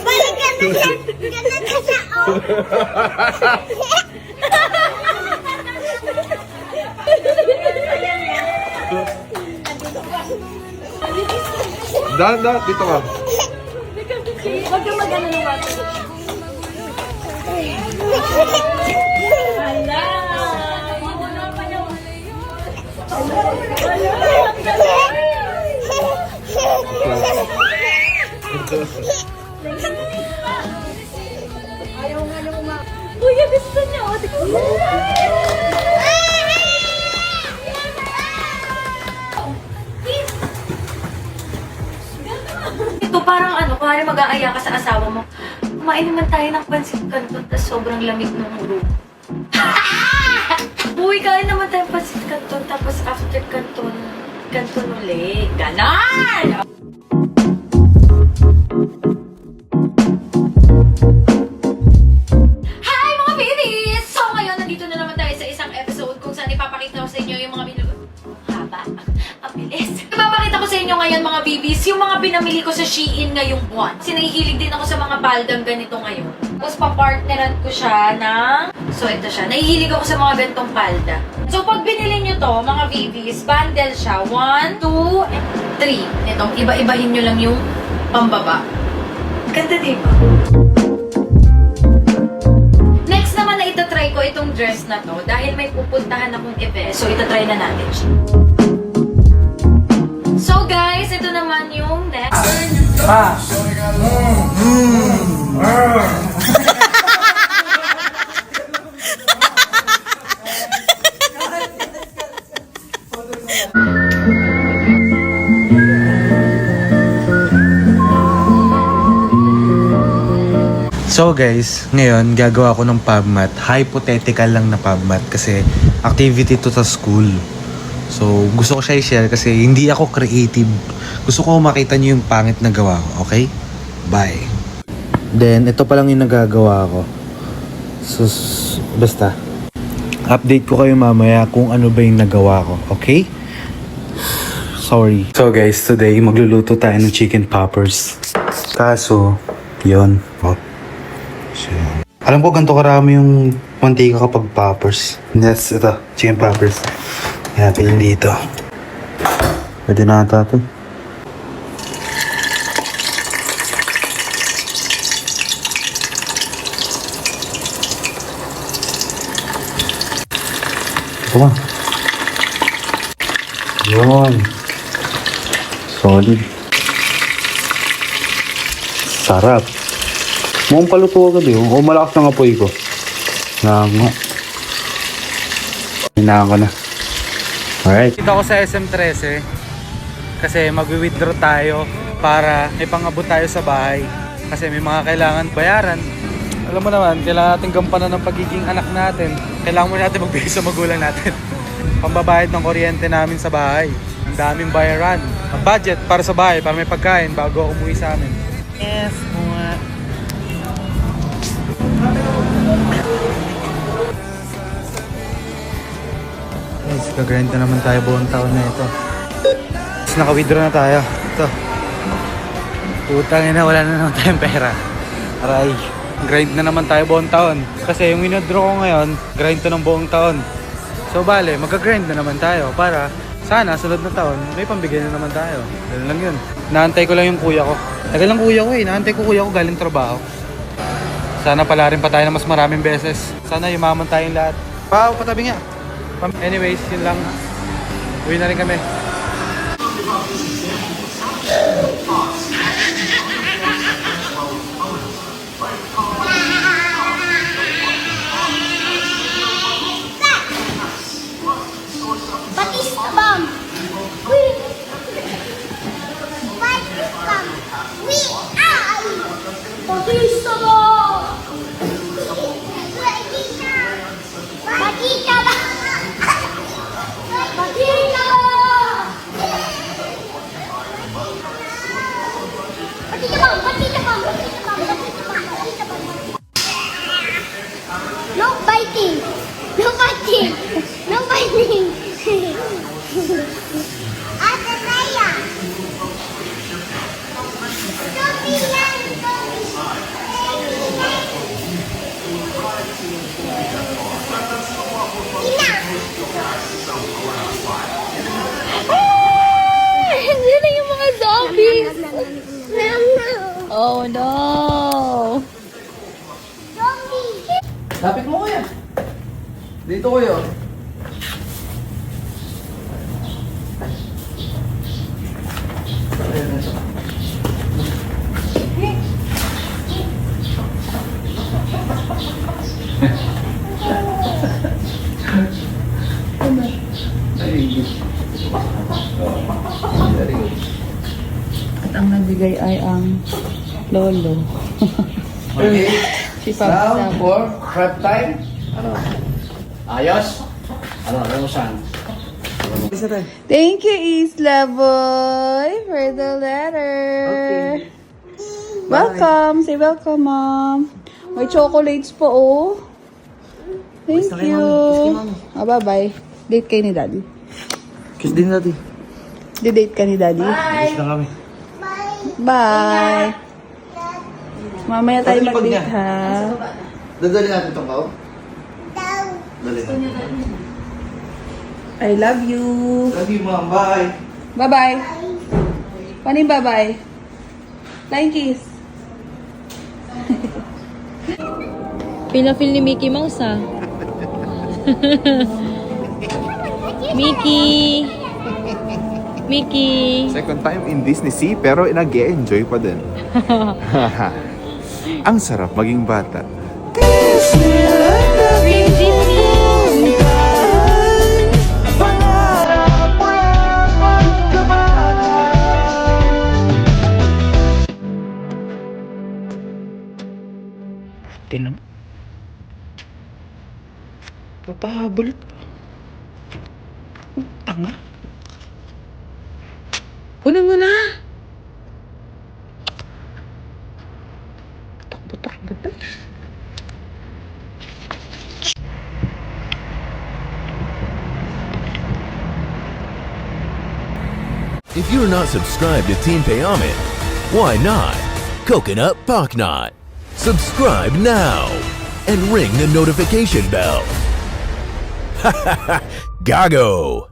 Parang gano'n ka siya, oh. Dan, dito ka. Huwag kang mag-ano ng water. Hala! Wala pa na. Ayaw nga nung Kuya, gusto niya. O, ito parang ano, kung mag-aaya ka sa asawa mo, kumain naman tayo ng pansit canton, tapos sobrang lamig ng room. Uy, kain naman tayo ng pansit canton, tapos after canton ulit. Ganon! Hi mga babies! So ngayon, nandito na naman tayo sa isang episode kung saan ipapakita ko sa inyo yung mga haba. Ang bilis. Ipapakita ko sa inyo ngayon mga babies, yung mga pinamili ko sa Shein ngayong buwan. Kasi nahihilig din ako sa mga baldang ganito ngayon. Tapos papartneran ko siya ng... So ito siya. Nahihilig ako sa mga ganitong palda. So pag binili nyo to, mga babies, bundle siya. 1, 2, and 3. Itong iba-ibahin nyo lang yung pambaba. Ganda diba? Next naman na itatry ko itong dress na to dahil may pupuntahan akong event. So itatry na natin siya. So guys, ito naman yung next. So guys, ngayon gagawa ko ng PubMat. Hypothetical lang na PubMat kasi activity to sa school. So gusto ko siya i-share kasi hindi ako creative. Gusto ko makita niyo yung pangit na gawa ko, okay? Bye! Then, ito pa lang yung nagagawa ko. So, basta. Update ko kayo mamaya kung ano ba yung nagawa ko, okay? Sorry. So guys, today magluluto tayo ng chicken poppers. Kaso, yun. Oh. So, alam ko ganito karami yung mantika kapag poppers. Yes, ito. Chicken poppers. Natin dito. Pwede na ata ito. Ito ba? Yun. Solid. Sarap. Mukhang paluto agad eh. O malakas ng apoy ko. Nga. Hinahan ko na. Alright. Dito ako sa SM13 kasi mag-withdraw tayo para may pang-abot tayo sa bahay kasi may mga kailangan bayaran. Alam mo naman, kailangan natin gampanan ng pagiging anak natin. Kailangan mo natin magbigay sa magulang natin. Pambabayad ng kuryente namin sa bahay. Ang daming bayaran. Ang budget para sa bahay, para may pagkain bago ako umuwi sa amin. Yes, mga... Guys, gagrind na naman tayo buong taon na ito. Tapos naka-withdraw na tayo. Ito. Putang ina, wala na naman tayong pera. Aray. Grind na naman tayo buong taon. Kasi yung withdraw ko ngayon, grind to ng buong taon. So bale, magka-grind na naman tayo para sana sunod na taon, may pambigay na naman tayo. Ganun lang yun. Naantay ko lang yung kuya ko. Tagal lang kuya ko eh. Naantay ko kuya ko galing trabaho. Sana pala rin pa tayo na mas maraming beses. Sana yumaman tayong lahat. Patabi nga. Anyways, yun lang. Uwi na rin kami. Batista bomb. Batista bomb. Batista bomb. Batista bomb. No biting. No biting. No biting. Ate Naya. Oh no! Lapit mo kuya. Dito kuya. At ang nagbigay ay ang lolo. Okay. Si Papa Now Sam. for prep time. Ano? Ayos? Ano? Ano saan? Thank you, Isla Boy, for the letter. Welcome. Say welcome, Mom. May chocolates po, oh. Thank you. Bye-bye. Date kayo ni Daddy. Kiss din natin. Di-date ka ni Daddy. Kiss na kami. Bye. Mamaya tayo Pati pag niya. mag-date, ha? Dadali natin itong kao? Dali natin. I love you. Love you, mom. Bye. Bye-bye. Paano yung bye-bye? Flying kiss. Feel ni Mickey Mouse ah. Mickey! Mickey! Second time in Disney Sea pero nag-e-enjoy pa din. Ang sarap maging bata. Dream Disney! Tinan mo. Papahabol pa. Tanga. Kunin mo na. Takbo-takbo na. If you're not subscribed to Team Payaman, why not? Coconut Pocknot. Subscribe now and ring the notification bell. Gago!